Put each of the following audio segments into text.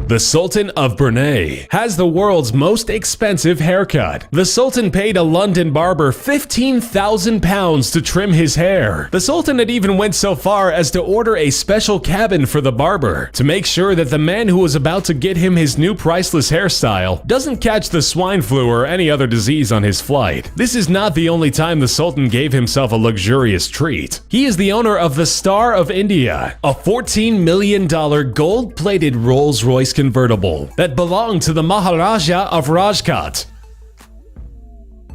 The Sultan of Brunei has the world's most expensive haircut. The Sultan paid a London barber £15,000 to trim his hair. The Sultan had even went so far as to order a special cabin for the barber to make sure that the man who was about to get him his new priceless hairstyle doesn't catch the swine flu or any other disease on his flight. This is not the only time the Sultan gave himself a luxurious treat. He is the owner of the Star of India, a $14 million gold-plated Rolls-Royce convertible that belonged to the Maharaja of Rajkot.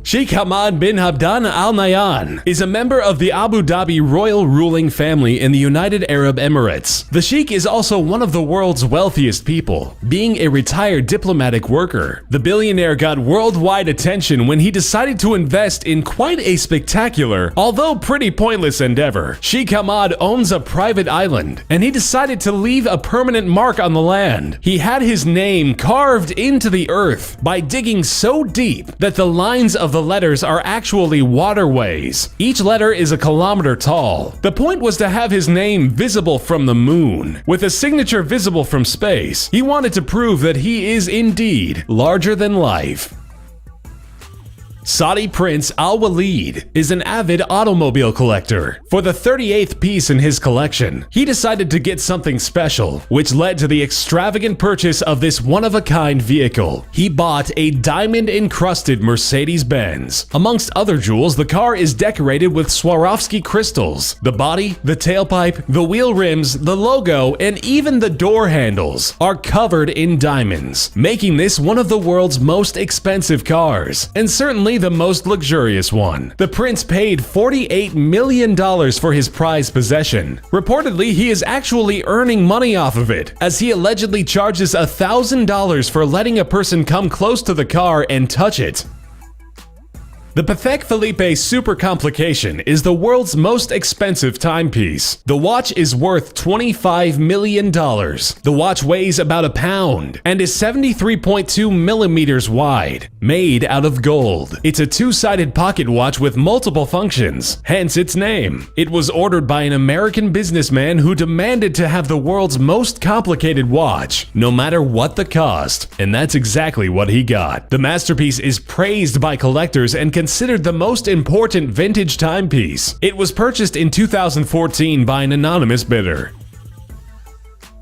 Sheikh Hamad bin Abdan Al Nahyan is a member of the Abu Dhabi royal ruling family in the United Arab Emirates. The Sheikh is also one of the world's wealthiest people, being a retired diplomatic worker. The billionaire got worldwide attention when he decided to invest in quite a spectacular, although pretty pointless endeavor. Sheikh Hamad owns a private island, and he decided to leave a permanent mark on the land. He had his name carved into the earth by digging so deep that the lines of the letters are actually waterways. Each letter is a kilometer tall. The point was to have his name visible from the moon, with a signature visible from space. He wanted to prove that he is indeed larger than life. Saudi Prince Al Walid is an avid automobile collector. For the 38th piece in his collection, he decided to get something special, which led to the extravagant purchase of this one-of-a-kind vehicle. He bought a diamond-encrusted Mercedes-Benz. Amongst other jewels, the car is decorated with Swarovski crystals. The body, the tailpipe, the wheel rims, the logo, and even the door handles are covered in diamonds, making this one of the world's most expensive cars, and certainly the most luxurious one. The prince paid $48 million for his prized possession. Reportedly, he is actually earning money off of it, as he allegedly charges $1,000 for letting a person come close to the car and touch it. The Patek Philippe Super Complication is the world's most expensive timepiece. The watch is worth $25 million. The watch weighs about a pound and is 73.2 millimeters wide, made out of gold. It's a two-sided pocket watch with multiple functions, hence its name. It was ordered by an American businessman who demanded to have the world's most complicated watch, no matter what the cost, and that's exactly what he got. The masterpiece is praised by collectors and considered the most important vintage timepiece. It was purchased in 2014 by an anonymous bidder.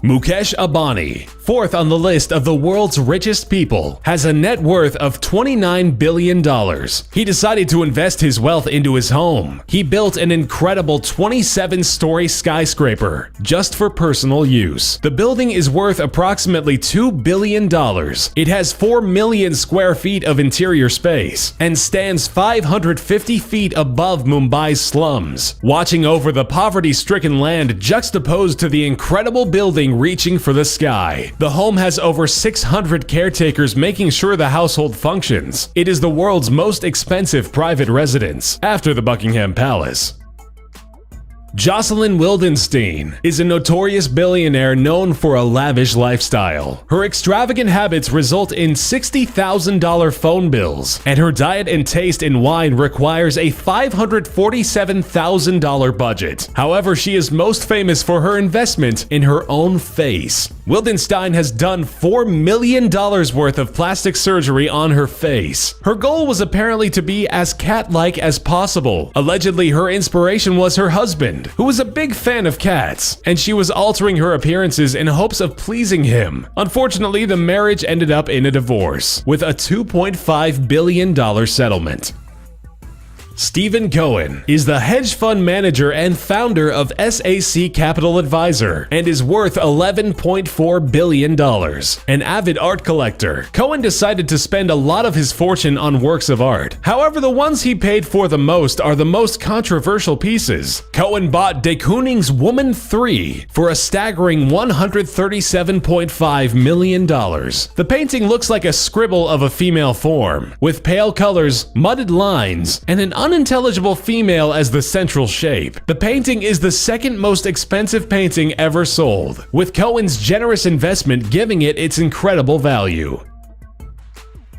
Mukesh Ambani, fourth on the list of the world's richest people, has a net worth of $29 billion. He decided to invest his wealth into his home. He built an incredible 27-story skyscraper just for personal use. The building is worth approximately $2 billion. It has 4 million square feet of interior space and stands 550 feet above Mumbai's slums, watching over the poverty-stricken land juxtaposed to the incredible building reaching for the sky. The home has over 600 caretakers making sure the household functions. It is the world's most expensive private residence, after the Buckingham Palace. Jocelyn Wildenstein is a notorious billionaire known for a lavish lifestyle. Her extravagant habits result in $60,000 phone bills, and her diet and taste in wine requires a $547,000 budget. However, she is most famous for her investment in her own face. Wildenstein has done $4 million worth of plastic surgery on her face. Her goal was apparently to be as cat-like as possible. Allegedly, her inspiration was her husband, who was a big fan of cats, and she was altering her appearances in hopes of pleasing him. Unfortunately, the marriage ended up in a divorce, with a $2.5 billion settlement. Stephen Cohen is the hedge fund manager and founder of SAC Capital Advisor and is worth $11.4 billion. An avid art collector, Cohen decided to spend a lot of his fortune on works of art. However, the ones he paid for the most are the most controversial pieces. Cohen bought de Kooning's Woman 3 for a staggering $137.5 million. The painting looks like a scribble of a female form, with pale colors, mudded lines, and an unintelligible female as the central shape. The painting is the second most expensive painting ever sold, with Cohen's generous investment giving it its incredible value.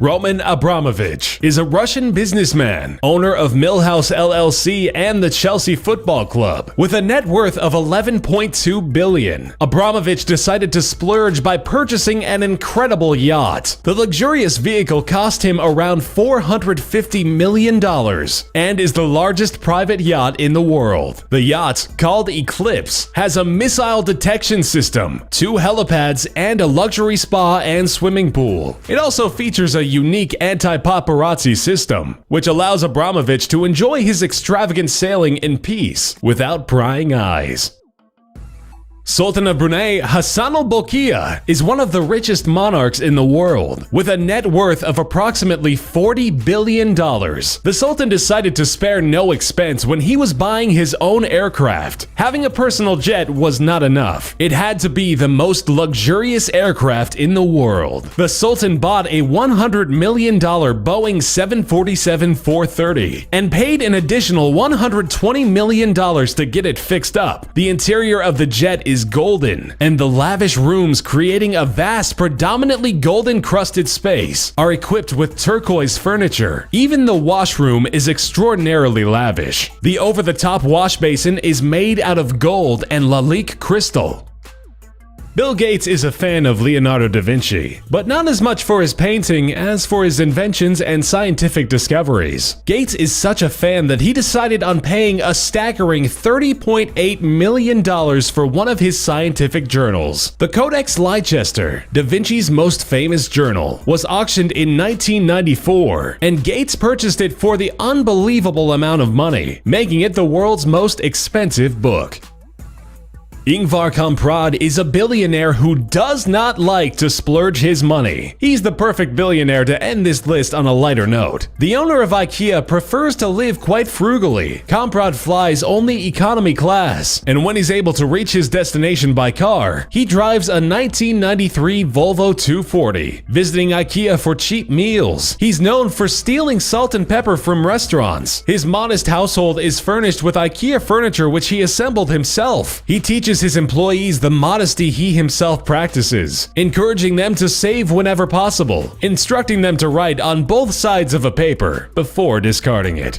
Roman Abramovich is a Russian businessman, owner of Millhouse LLC and the Chelsea Football Club. With a net worth of $11.2 billion, Abramovich decided to splurge by purchasing an incredible yacht. The luxurious vehicle cost him around $450 million and is the largest private yacht in the world. The yacht, called Eclipse, has a missile detection system, 2 helipads, and a luxury spa and swimming pool. It also features a unique anti-paparazzi system, which allows Abramovich to enjoy his extravagant sailing in peace without prying eyes. Sultan of Brunei Hassan al-Bolkiah is one of the richest monarchs in the world, with a net worth of approximately $40 billion. The Sultan decided to spare no expense when he was buying his own aircraft. Having a personal jet was not enough. It had to be the most luxurious aircraft in the world. The Sultan bought a $100 million Boeing 747-430 and paid an additional $120 million to get it fixed up. The interior of the jet is golden, and the lavish rooms, creating a vast, predominantly gold-encrusted space, are equipped with turquoise furniture. Even the washroom is extraordinarily lavish. The over-the-top wash basin is made out of gold and Lalique crystal. Bill Gates is a fan of Leonardo da Vinci, but not as much for his painting as for his inventions and scientific discoveries. Gates is such a fan that he decided on paying a staggering $30.8 million for one of his scientific journals. The Codex Leicester, da Vinci's most famous journal, was auctioned in 1994, and Gates purchased it for the unbelievable amount of money, making it the world's most expensive book. Ingvar Kamprad is a billionaire who does not like to splurge his money. He's the perfect billionaire to end this list on a lighter note. The owner of IKEA prefers to live quite frugally. Kamprad flies only economy class, and when he's able to reach his destination by car, he drives a 1993 Volvo 240, visiting IKEA for cheap meals. He's known for stealing salt and pepper from restaurants. His modest household is furnished with IKEA furniture which he assembled himself. He teaches his employees the modesty he himself practices, encouraging them to save whenever possible, instructing them to write on both sides of a paper before discarding it.